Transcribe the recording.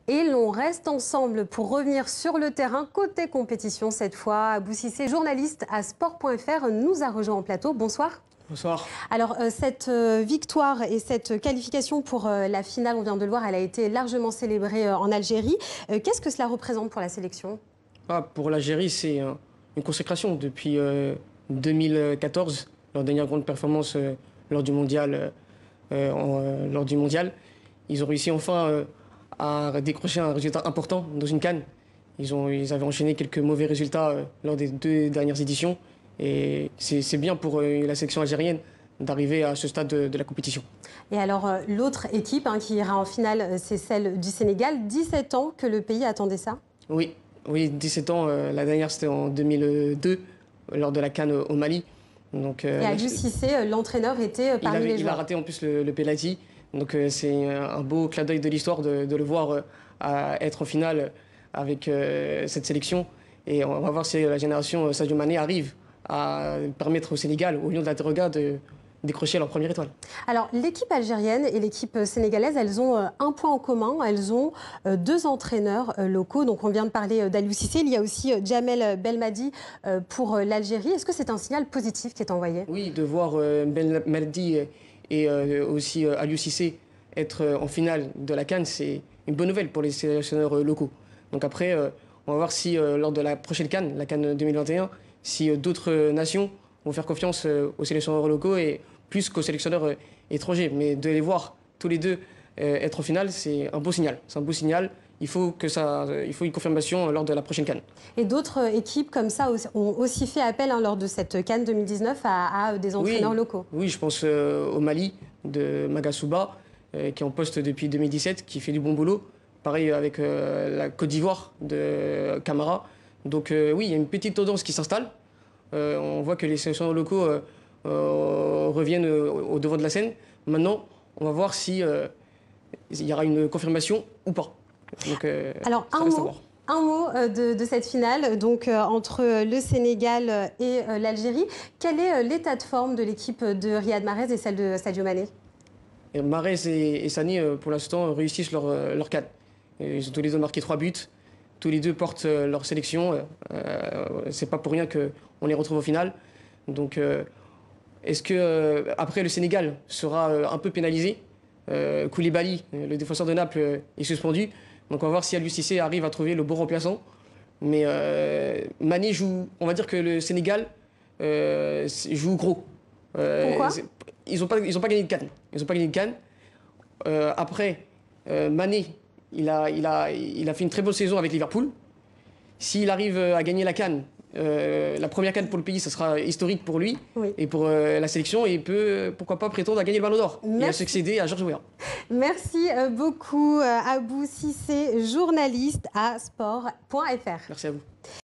Et l'on reste ensemble pour revenir sur le terrain côté compétition cette fois. Abou Cissé, journaliste à sport.fr, nous a rejoint en plateau. Bonsoir. Bonsoir. Alors cette victoire et cette qualification pour la finale, on vient de le voir, elle a été largement célébrée en Algérie. Qu'est-ce que cela représente pour la sélection? Pour l'Algérie, c'est une consécration depuis 2014, leur dernière grande performance lors du mondial. Ils ont réussi enfin à décrocher un résultat important dans une CAN. Ils avaient enchaîné quelques mauvais résultats lors des 2 dernières éditions. Et c'est bien pour la sélection algérienne d'arriver à ce stade de la compétition. Et alors, l'autre équipe qui ira en finale, c'est celle du Sénégal. 17 ans que le pays attendait ça? Oui, 17 ans. La dernière, c'était en 2002, lors de la CAN au Mali. Donc, et Aliou Cissé, l'entraîneur, était parmi les joueurs. Il a raté en plus le penalty. Donc c'est un beau clin d'œil de l'histoire de le voir être en finale avec cette sélection. Et on va voir si la génération Sadio Mané arrive à permettre au Sénégal, au Lion de la Teranga, de décrocher leur première étoile. Alors, l'équipe algérienne et l'équipe sénégalaise, elles ont un point en commun. Elles ont 2 entraîneurs locaux. Donc, on vient de parler d'Aliou Cissé. Il y a aussi Djamel Belmadi pour l'Algérie. Est-ce que c'est un signal positif qui est envoyé? Oui, de voir Belmadi et aussi Aliou Cissé être en finale de la CAN, c'est une bonne nouvelle pour les sélectionneurs locaux. Donc après, on va voir si lors de la prochaine CAN, la CAN 2021, si d'autres nations vont faire confiance aux sélectionneurs locaux et plus qu'aux sélectionneurs étrangers. Mais de les voir tous les deux être en finale, c'est un beau signal. C'est un beau signal. Il faut une confirmation lors de la prochaine CAN. Et d'autres équipes comme ça ont aussi fait appel lors de cette CAN 2019 à des entraîneurs locaux. Oui, je pense au Mali de Magasouba, qui est en poste depuis 2017, qui fait du bon boulot. Pareil avec la Côte d'Ivoire de Camara. Donc oui, il y a une petite tendance qui s'installe. On voit que les sélectionneurs locaux reviennent au devant de la scène. Maintenant, on va voir si il y aura une confirmation ou pas. Donc, alors, un mot de cette finale donc, entre le Sénégal et l'Algérie. Quel est l'état de forme de l'équipe de Riyad Mahrez et celle de Sadio Mané? Mahrez et Sané, pour l'instant, réussissent leur CAN. Ils ont tous les deux marqué 3 buts. Tous les deux portent leur sélection. C'est pas pour rien qu'on les retrouve au final. Donc, est-ce que après le Sénégal sera un peu pénalisé? Koulibaly, le défenseur de Naples, est suspendu. Donc, on va voir si Aliou Cissé arrive à trouver le bon remplaçant. Mais Mané joue. On va dire que le Sénégal joue gros. Pourquoi? Ils n'ont pas gagné de CAN. Ils ont pas gagné de CAN. Après, Mané. Il a fait une très bonne saison avec Liverpool. S'il arrive à gagner la CAN, la première CAN pour le pays, ça sera historique pour lui et pour la sélection. Et il peut, pourquoi pas, prétendre à gagner le Ballon d'Or et à succéder à Georges Weah. Merci beaucoup, Abou Cissé, journaliste à sport.fr. Merci à vous.